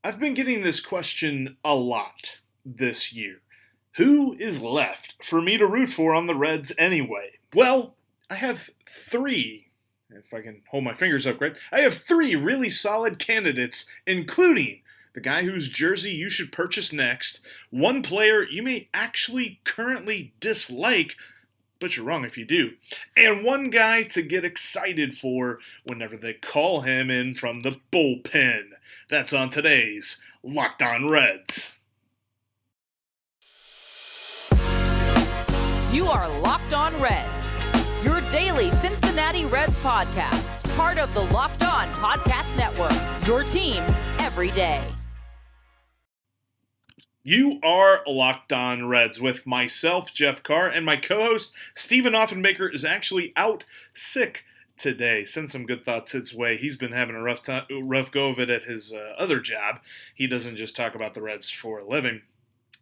I've been getting this question a lot this year. Who is left for me to root for on the Reds anyway? Well, I have three. If I can hold my fingers up right, I have three really solid candidates, including the guy whose jersey you should purchase next, one player you may actually currently dislike, but you're wrong if you do, and one guy to get excited for whenever they call him in from the bullpen. That's on today's Locked On Reds. You are Locked On Reds, your daily Cincinnati Reds podcast, part of the Locked On Podcast Network, your team every day. You are Locked On Reds with myself, Jeff Carr, and my co-host, Stephen Offenbaker, is actually out sick today. Send some good thoughts his way. He's been having a rough go of it at his other job. He doesn't just talk about the Reds for a living.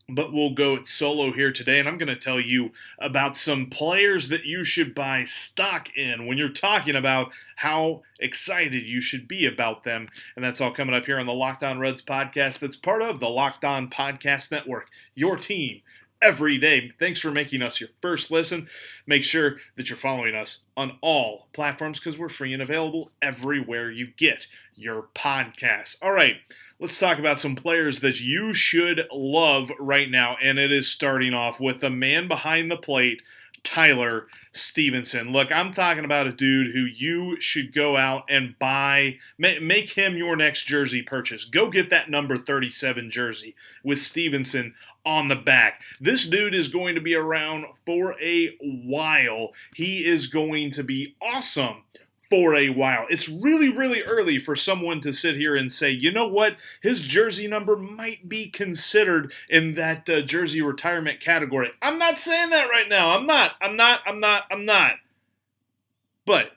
But we'll go solo here today, and I'm going to tell you about some players that you should buy stock in when you're talking about how excited you should be about them. And that's all coming up here on the Locked On Reds podcast that's part of the Locked On Podcast Network, your team every day. Thanks for making us your first listen. Make sure that you're following us on all platforms because we're free and available everywhere you get your podcasts. All right. Let's talk about some players that you should love right now, and it is starting off with the man behind the plate, Tyler Stephenson. Look, I'm talking about a dude who you should go out and buy, make him your next jersey purchase. Go get that number 37 jersey with Stevenson on the back. This dude is going to be around for a while. He is going to be awesome for a while. It's really, really early for someone to sit here and say, you know what, his jersey number might be considered in that jersey retirement category. I'm not saying that right now. I'm not. But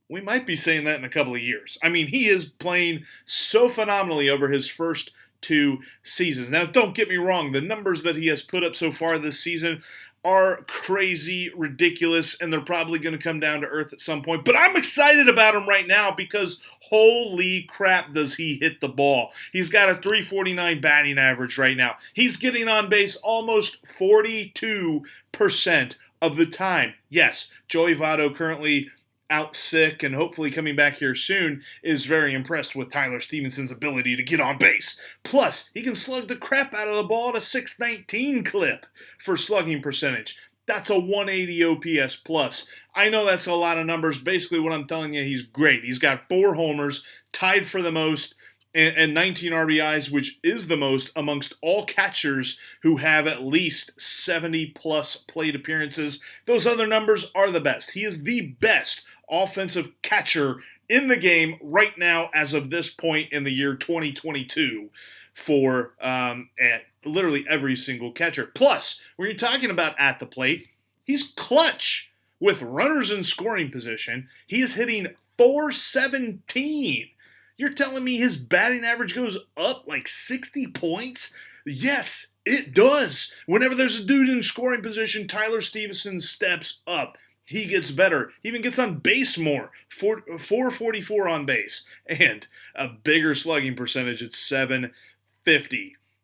we might be saying that in a couple of years. I mean, he is playing so phenomenally over his first two seasons. Now, don't get me wrong. The numbers that he has put up so far this season are crazy, ridiculous, and they're probably going to come down to earth at some point. But I'm excited about him right now because holy crap does he hit the ball. He's got a .349 batting average right now. He's getting on base almost 42% of the time. Yes, Joey Votto currently out sick and hopefully coming back here soon, is very impressed with Tyler Stephenson's ability to get on base. Plus, he can slug the crap out of the ball at a .619 clip for slugging percentage. That's a 180 OPS plus. I know that's a lot of numbers. Basically what I'm telling you, he's great. He's got 4 homers, tied for the most, and 19 RBIs, which is the most amongst all catchers who have at least 70-plus plate appearances. Those other numbers are the best. He is the best offensive catcher in the game right now as of this point in the year 2022 for at literally every single catcher. Plus, when you're talking about at the plate, he's clutch with runners in scoring position. He is hitting .417. You're telling me his batting average goes up like 60 points? Yes, it does. Whenever there's a dude in scoring position, Tyler Stephenson steps up. He gets better. He even gets on base more. 444 on base. And a bigger slugging percentage at .750.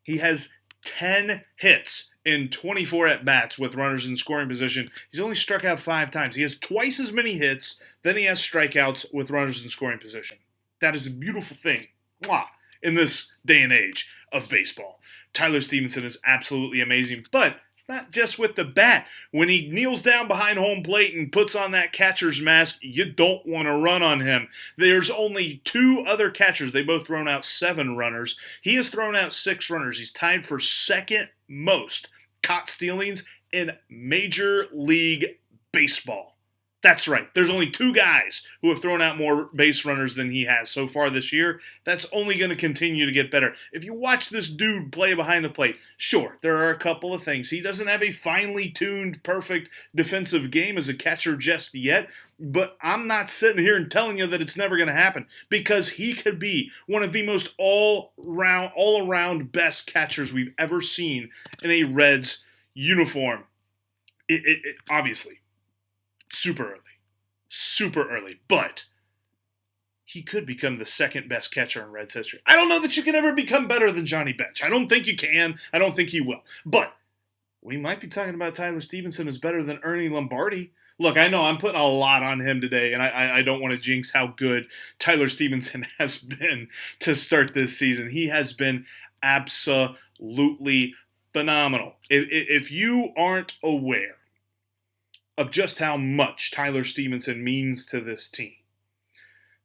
He has 10 hits in 24 at-bats with runners in scoring position. He's only struck out 5 times. He has twice as many hits than he has strikeouts with runners in scoring position. That is a beautiful thing. Mwah, in this day and age of baseball. Tyler Stephenson is absolutely amazing, but not just with the bat. When he kneels down behind home plate and puts on that catcher's mask, you don't want to run on him. There's only 2 other catchers. They both thrown out 7 runners. He has thrown out 6 runners. He's tied for second most caught stealings in Major League Baseball. That's right. There's only 2 guys who have thrown out more base runners than he has so far this year. That's only going to continue to get better. If you watch this dude play behind the plate, sure, there are a couple of things. He doesn't have a finely tuned, perfect defensive game as a catcher just yet, but I'm not sitting here and telling you that it's never going to happen because he could be one of the most all-around best catchers we've ever seen in a Reds uniform. Obviously. Super early, but he could become the second best catcher in Reds history. I don't know that you can ever become better than Johnny Bench. I don't think you can. I don't think you will. But we might be talking about Tyler Stephenson as better than Ernie Lombardi. Look, I know I'm putting a lot on him today, and I don't want to jinx how good Tyler Stephenson has been to start this season. He has been absolutely phenomenal. If you aren't aware of just how much Tyler Stephenson means to this team,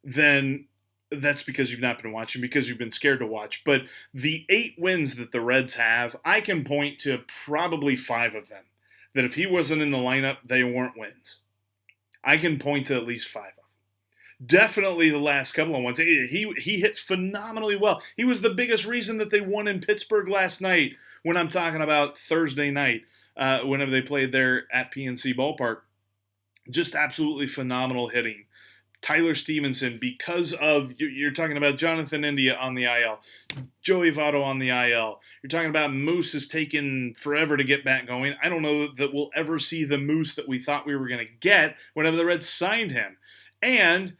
then that's because you've not been watching, because you've been scared to watch. But the 8 wins that the Reds have, I can point to probably 5 of them that if he wasn't in the lineup, they weren't wins. I can point to at least 5 of them. Definitely the last couple of ones. He hits phenomenally well. He was the biggest reason that they won in Pittsburgh last night when I'm talking about Thursday night, whenever they played there at PNC Ballpark. Just absolutely phenomenal hitting. Tyler Stevenson, because of, you're talking about Jonathan India on the IL, Joey Votto on the IL. You're talking about Moose has taken forever to get back going. I don't know that we'll ever see the Moose that we thought we were going to get whenever the Reds signed him. And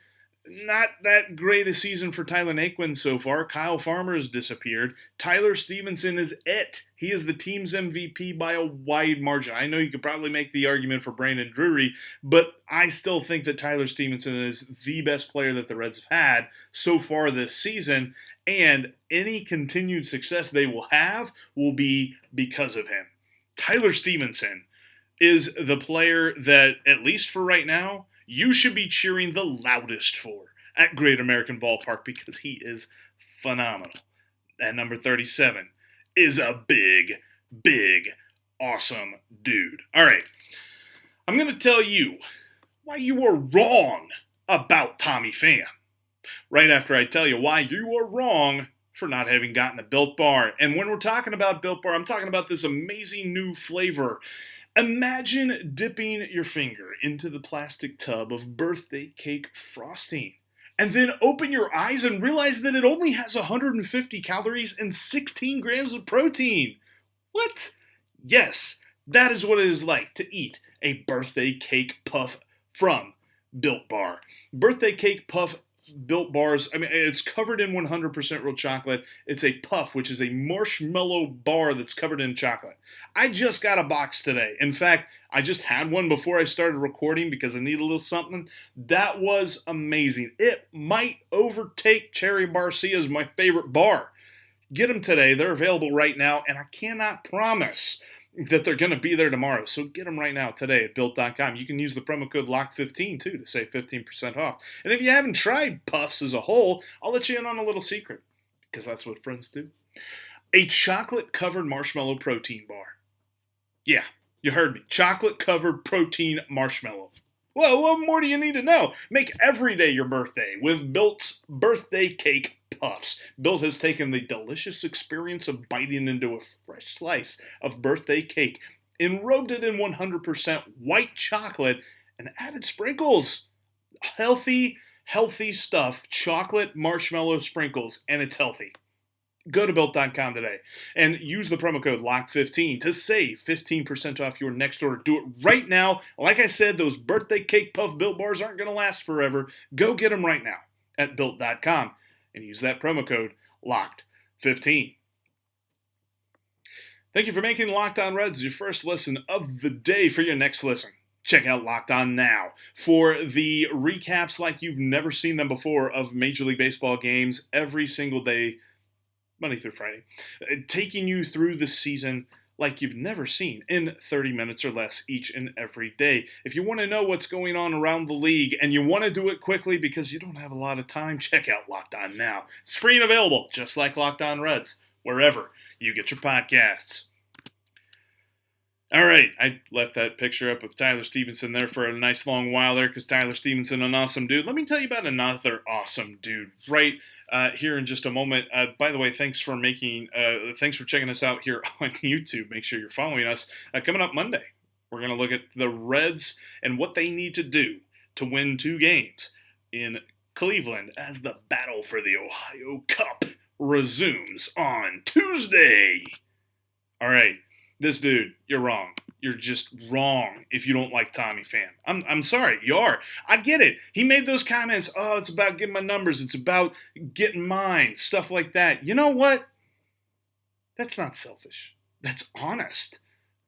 not that great a season for Tyler Naquin so far. Kyle Farmer has disappeared. Tyler Stephenson is it. He is the team's MVP by a wide margin. I know you could probably make the argument for Brandon Drury, but I still think that Tyler Stephenson is the best player that the Reds have had so far this season, and any continued success they will have will be because of him. Tyler Stephenson is the player that, at least for right now, you should be cheering the loudest for at Great American Ballpark, because he is phenomenal. At number 37 is a big, big, awesome dude. All right, I'm going to tell you why you were wrong about Tommy Pham right after I tell you why you were wrong for not having gotten a Built Bar. And when we're talking about Built Bar, I'm talking about this amazing new flavor. Imagine dipping your finger into the plastic tub of birthday cake frosting and then open your eyes and realize that it only has 150 calories and 16 grams of protein. What? Yes, that is what it is like to eat a birthday cake puff from Built Bar. Birthday cake puff Built Bars, I mean, it's covered in 100% real chocolate. It's a puff, which is a marshmallow bar that's covered in chocolate. I just got a box today. In fact, I just had one before I started recording because I need a little something. That was amazing. It might overtake Cherry Barcia as my favorite bar. Get them today. They're available right now, and I cannot promise that they're going to be there tomorrow. So get them right now today at Built.com. You can use the promo code LOCK15 too to save 15% off. And if you haven't tried Puffs as a whole, I'll let you in on a little secret, because that's what friends do. A chocolate-covered marshmallow protein bar. Yeah, you heard me. Chocolate-covered protein marshmallow. Well, what more do you need to know? Make every day your birthday with Built's birthday cake puffs. Built has taken the delicious experience of biting into a fresh slice of birthday cake, enrobed it in 100% white chocolate, and added sprinkles. Healthy stuff. Chocolate marshmallow sprinkles, and it's healthy. Go to Built.com today and use the promo code LOCK15 to save 15% off your next order. Do it right now. Like I said, those birthday cake puff Built Bars aren't going to last forever. Go get them right now at Built.com and use that promo code LOCKED15. Thank you for making Locked On Reds your first listen of the day. For your next listen, check out Locked On Now for the recaps like you've never seen them before of Major League Baseball games every single day, Monday through Friday, taking you through the season like you've never seen in 30 minutes or less each and every day. If you want to know what's going on around the league and you want to do it quickly because you don't have a lot of time, check out Locked On Now. It's free and available, just like Locked On Reds, wherever you get your podcasts. All right, I left that picture up of Tyler Stephenson there for a nice long while there because Tyler Stephenson, an awesome dude. Let me tell you about another awesome dude right here in just a moment. By the way, thanks for checking us out here on YouTube. Make sure you're following us. Coming up Monday, we're going to look at the Reds and what they need to do to win 2 games in Cleveland as the battle for the Ohio Cup resumes on Tuesday. All right, this dude, you're wrong. you're just wrong if you don't like Tommy Pham. I'm sorry, you are. I get it. He made those comments, oh, it's about getting my numbers, it's about getting mine, stuff like that. You know what? That's not selfish. That's honest.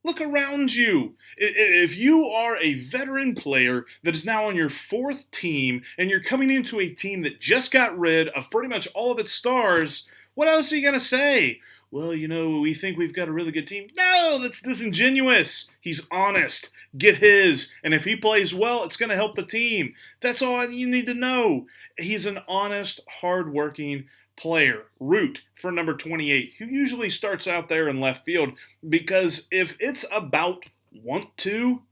Look around you. If you are a veteran player that is now on your 4th team and you're coming into a team that just got rid of pretty much all of its stars, what else are you going to say? Well, we think we've got a really good team. No, that's disingenuous. He's honest. Get his. And if he plays well, it's going to help the team. That's all you need to know. He's an honest, hardworking player. Root for number 28, who usually starts out there in left field, because if it's about want to,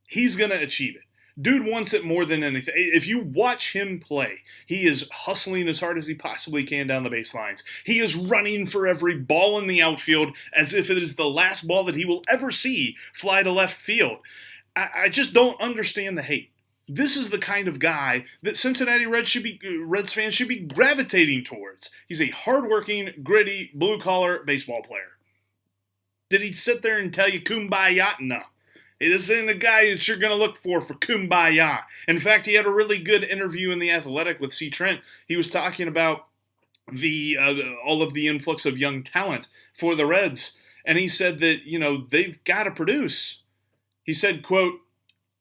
he's going to achieve it. Dude wants it more than anything. If you watch him play, he is hustling as hard as he possibly can down the baselines. He is running for every ball in the outfield as if it is the last ball that he will ever see fly to left field. I just don't understand the hate. This is the kind of guy that Cincinnati Reds fans should be gravitating towards. He's a hardworking, gritty, blue-collar baseball player. Did he sit there and tell you kumbaya? No. This isn't a guy that you're going to look for kumbaya. In fact, he had a really good interview in The Athletic with C. Trent. He was talking about all of the influx of young talent for the Reds. And he said that, they've got to produce. He said, quote,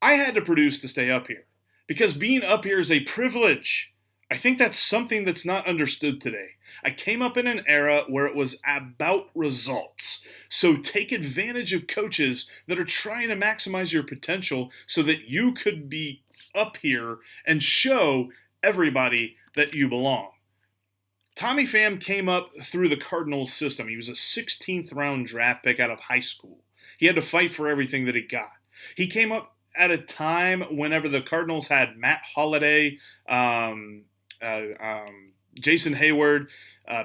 I had to produce to stay up here because being up here is a privilege. I think that's something that's not understood today. I came up in an era where it was about results. So take advantage of coaches that are trying to maximize your potential so that you could be up here and show everybody that you belong. Tommy Pham came up through the Cardinals system. He was a 16th round draft pick out of high school. He had to fight for everything that he got. He came up at a time whenever the Cardinals had Matt Holliday, Jason Hayward,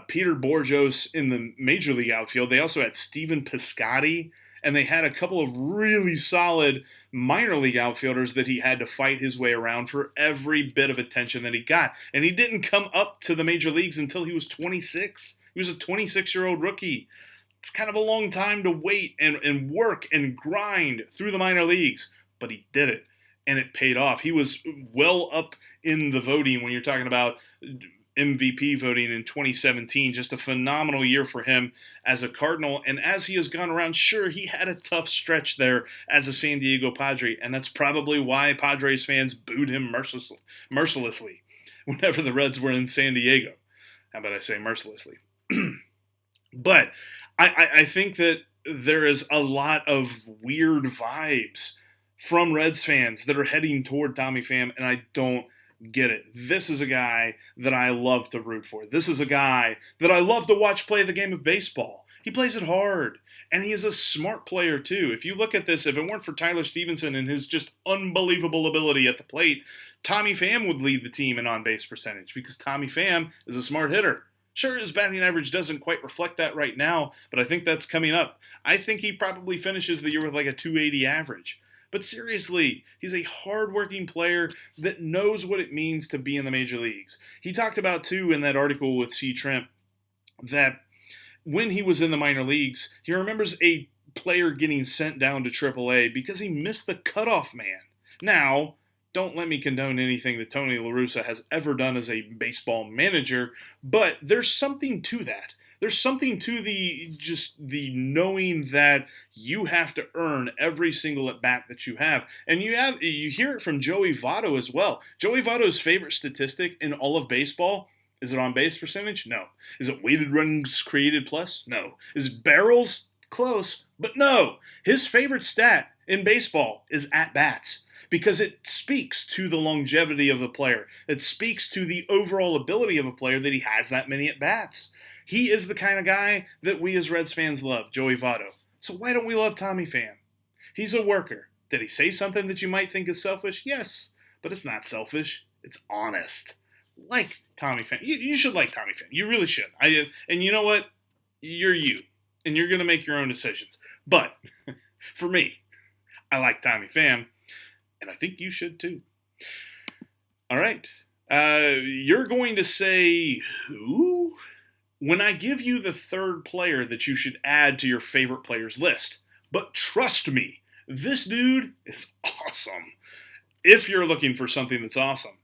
Peter Bourjos in the Major League outfield. They also had Stephen Piscotti, and they had a couple of really solid minor league outfielders that he had to fight his way around for every bit of attention that he got. And he didn't come up to the major leagues until he was 26. He was a 26-year-old rookie. It's kind of a long time to wait and work and grind through the minor leagues, but he did it, and it paid off. He was well up in the voting when you're talking about MVP voting in 2017. Just a phenomenal year for him as a Cardinal. And as he has gone around, sure, he had a tough stretch there as a San Diego Padre, and that's probably why Padres fans booed him mercilessly whenever the Reds were in San Diego. How about I say mercilessly? But I think that there is a lot of weird vibes from Reds fans that are heading toward Tommy Pham, and I don't get it. This is a guy that I love to root for. This is a guy that I love to watch play the game of baseball. He plays it hard, and he is a smart player too. If you look at this, if it weren't for Tyler Stephenson and his just unbelievable ability at the plate, Tommy Pham would lead the team in on-base percentage because Tommy Pham is a smart hitter. Sure, his batting average doesn't quite reflect that right now, but I think that's coming up. I think he probably finishes the year with like a 280 average. But seriously, he's a hardworking player that knows what it means to be in the major leagues. He talked about, too, in that article with C. Trent, that when he was in the minor leagues, he remembers a player getting sent down to AAA because he missed the cutoff man. Now, don't let me condone anything that Tony La Russa has ever done as a baseball manager, but there's something to that. There's something to the knowing that you have to earn every single at-bat that you have. And you hear it from Joey Votto as well. Joey Votto's favorite statistic in all of baseball, is it on-base percentage? No. Is it weighted runs created plus? No. Is it barrels? Close, but no. His favorite stat in baseball is at-bats, because it speaks to the longevity of the player. It speaks to the overall ability of a player that he has that many at-bats. He is the kind of guy that we as Reds fans love, Joey Votto. So why don't we love Tommy Pham? He's a worker. Did he say something that you might think is selfish? Yes, but it's not selfish. It's honest. Like Tommy Pham. You should like Tommy Pham. You really should. And you know what? You're you. And you're going to make your own decisions. But for me, I like Tommy Pham. And I think you should too. All right. You're going to say, who? When I give you the third player that you should add to your favorite players list. But trust me, This dude is awesome. If you're looking for something that's awesome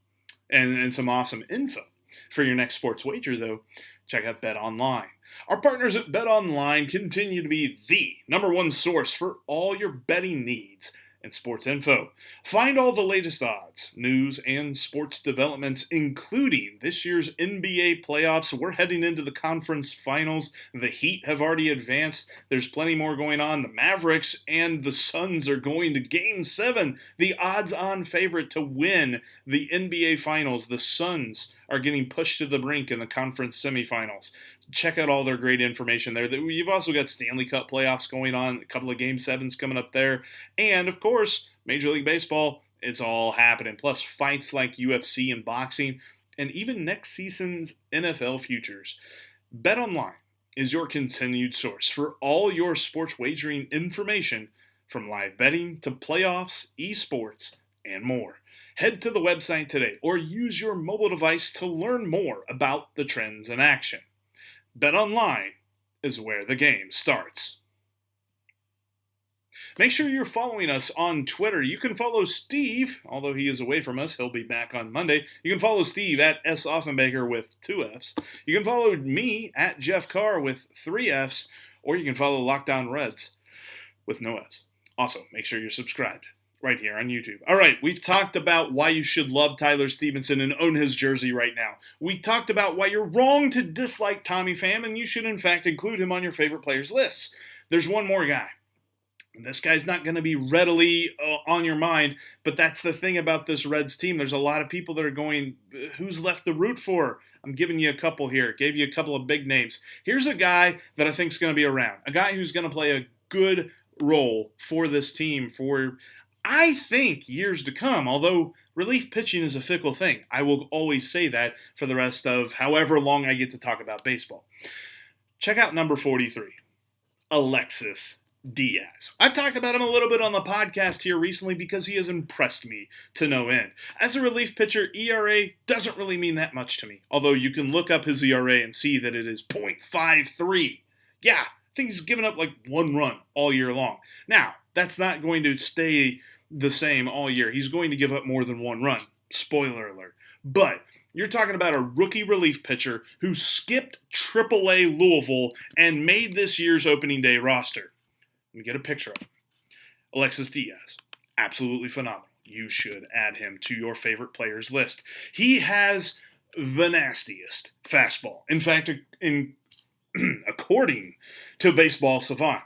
and some awesome info for your next sports wager, though, check out Bet Online. Our partners at Bet Online continue to be the number one source for all your betting needs and sports info. Find all the latest odds, news, and sports developments, including this year's NBA playoffs. We're heading into the conference finals. The Heat have already advanced. There's plenty more going on. The Mavericks and the Suns are going to Game 7, the odds-on favorite to win the NBA finals. The Suns are getting pushed to the brink in the conference semifinals. Check out all their great information there. You've also got Stanley Cup playoffs going on, a couple of Game 7s coming up there. And, of course, Major League Baseball, it's all happening. Plus, fights like UFC and boxing, and even next season's NFL futures. BetOnline is your continued source for all your sports wagering information, from live betting to playoffs, esports, and more. Head to the website today or use your mobile device to learn more about the trends in action. BetOnline is where the game starts. Make sure you're following us on Twitter. You can follow Steve, although he is away from us. He'll be back on Monday. You can follow Steve at S. Offenbaker with 2 Fs. You can follow me at Jeff Carr with 3 Fs. Or you can follow Locked On Reds with no Fs. Also, make sure you're subscribed right here on YouTube. All right, we've talked about why you should love Tyler Stephenson and own his jersey right now. We talked about why you're wrong to dislike Tommy Pham, and you should, in fact, include him on your favorite players list. There's one more guy. This guy's not going to be readily on your mind, but that's the thing about this Reds team. There's a lot of people that are going, who's left to root for? I'm giving you a couple here. Gave you a couple of big names. Here's a guy that I think is going to be around. A guy who's going to play a good role for this team for, I think, years to come, although relief pitching is a fickle thing. I will always say that for the rest of however long I get to talk about baseball. Check out number 43, Alexis Diaz. I've talked about him a little bit on the podcast here recently because he has impressed me to no end. As a relief pitcher, ERA doesn't really mean that much to me, although you can look up his ERA and see that it is .53. Yeah, I think he's given up like 1 run all year long. Now, that's not going to stay the same all year. He's going to give up more than 1 run. Spoiler alert. But you're talking about a rookie relief pitcher who skipped AAA Louisville and made this year's opening day roster. Let me get a picture of him. Alexis Diaz. Absolutely phenomenal. You should add him to your favorite players list. He has the nastiest fastball. In fact, according to Baseball Savant,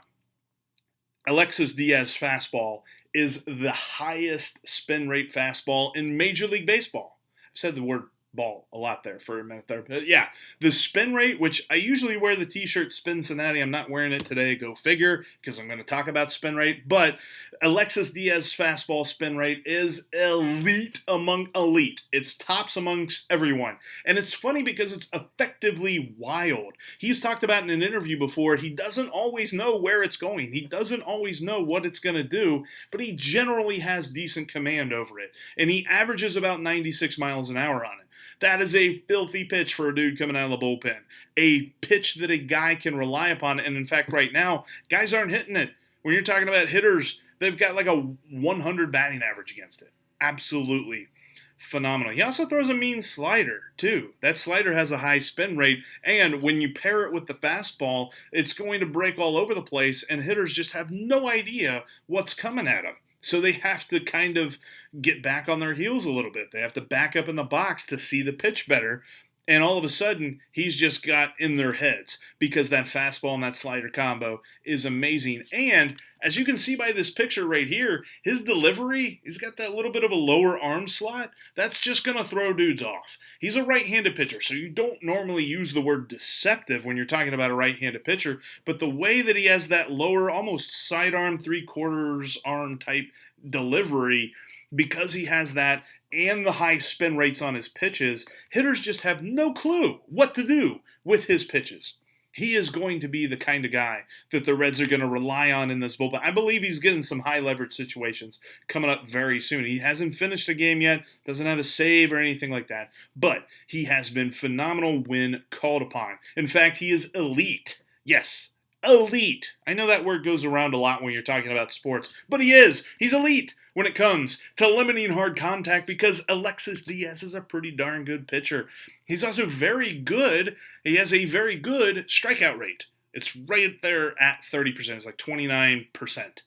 Alexis Diaz fastball is the highest spin rate fastball in Major League Baseball. I've said the word ball a lot there for a minute there. But yeah, the spin rate, which I usually wear the t-shirt Spin Cincinnati. I'm not wearing it today, go figure, because I'm going to talk about spin rate. But Alexis Diaz's fastball spin rate is elite among elite. It's tops amongst everyone. And it's funny because it's effectively wild. He's talked about in an interview before, he doesn't always know where it's going. He doesn't always know what it's going to do, but he generally has decent command over it. And he averages about 96 miles an hour on it. That is a filthy pitch for a dude coming out of the bullpen. A pitch that a guy can rely upon. And in fact, right now, guys aren't hitting it. When you're talking about hitters, they've got like a 100 batting average against it. Absolutely phenomenal. He also throws a mean slider, too. That slider has a high spin rate. And when you pair it with the fastball, it's going to break all over the place. And hitters just have no idea what's coming at them. So they have to kind of get back on their heels a little bit. They have to back up in the box to see the pitch better. And all of a sudden, he's just got in their heads because that fastball and that slider combo is amazing. And as you can see by this picture right here, his delivery, he's got that little bit of a lower arm slot. That's just going to throw dudes off. He's a right-handed pitcher, so you don't normally use the word deceptive when you're talking about a right-handed pitcher. But the way that he has that lower, almost sidearm, three-quarters arm type delivery, because he has that and the high spin rates on his pitches, hitters just have no clue what to do with his pitches. He is going to be the kind of guy that the Reds are going to rely on in this bullpen. I believe he's getting some high leverage situations coming up very soon. He hasn't finished a game yet, doesn't have a save or anything like that, but he has been phenomenal when called upon. In fact, he is elite. Yes, elite. I know that word goes around a lot when you're talking about sports, but he is. He's elite when it comes to limiting hard contact because Alexis Diaz is a pretty darn good pitcher. He's also very good. He has a very good strikeout rate. It's right there at 30%. It's like 29%,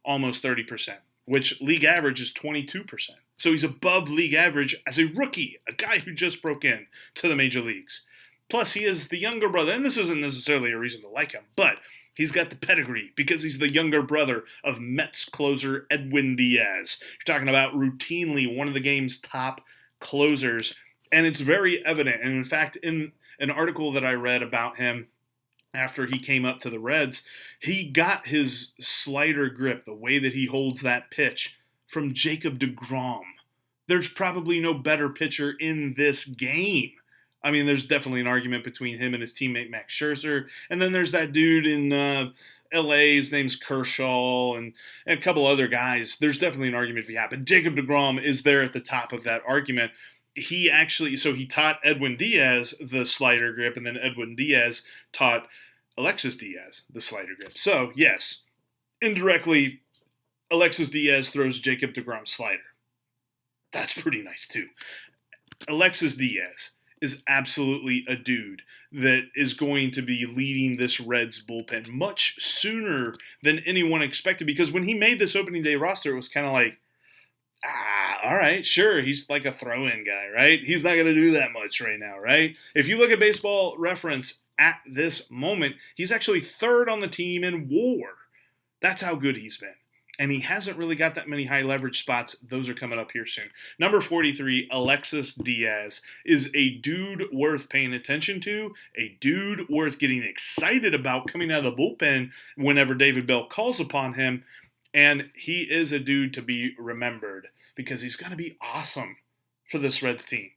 almost 30%, which league average is 22%. So he's above league average as a rookie, a guy who just broke in to the major leagues. Plus, he is the younger brother, and this isn't necessarily a reason to like him, but he's got the pedigree because he's the younger brother of Mets closer Edwin Diaz. You're talking about routinely one of the game's top closers, and it's very evident. And in fact, in an article that I read about him after he came up to the Reds, he got his slider grip, the way that he holds that pitch, from Jacob Degrom. There's probably no better pitcher in this game. I mean, there's definitely an argument between him and his teammate Max Scherzer. And then there's that dude in L.A., his name's Kershaw, and a couple other guys. There's definitely an argument to be had. But Jacob Degrom is there at the top of that argument. He taught Edwin Diaz the slider grip, and then Edwin Diaz taught Alexis Diaz the slider grip. So, yes, indirectly, Alexis Diaz throws Jacob Degrom's slider. That's pretty nice, too. Alexis Diaz is absolutely a dude that is going to be leading this Reds bullpen much sooner than anyone expected, because when he made this opening day roster, it was kind of like, all right, sure, he's like a throw-in guy, right? He's not going to do that much right now, right? If you look at Baseball Reference at this moment, he's actually third on the team in WAR. That's how good he's been. And he hasn't really got that many high leverage spots. Those are coming up here soon. Number 43, Alexis Diaz, is a dude worth paying attention to, a dude worth getting excited about coming out of the bullpen whenever David Bell calls upon him. And he is a dude to be remembered because he's going to be awesome for this Reds team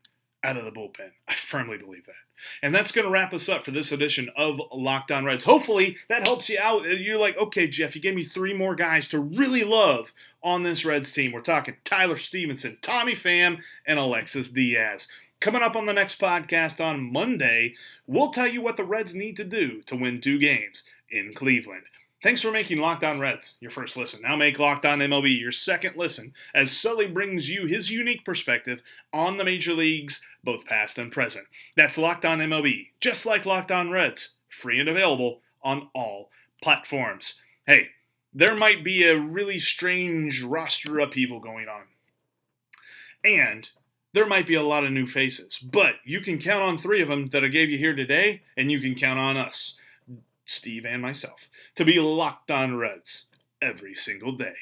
out of the bullpen. I firmly believe that. And that's going to wrap us up for this edition of Locked On Reds. Hopefully that helps you out. You're like, okay, Jeff, you gave me 3 more guys to really love on this Reds team. We're talking Tyler Stephenson, Tommy Pham, and Alexis Diaz. Coming up on the next podcast on Monday, we'll tell you what the Reds need to do to win 2 games in Cleveland. Thanks for making Locked On Reds your first listen. Now make Locked On MLB your second listen as Sully brings you his unique perspective on the major leagues, both past and present. That's Locked On MLB, just like Locked On Reds, free and available on all platforms. Hey, there might be a really strange roster upheaval going on. And there might be a lot of new faces. But you can count on 3 of them that I gave you here today, and you can count on us, Steve and myself, to be Locked On Reds every single day.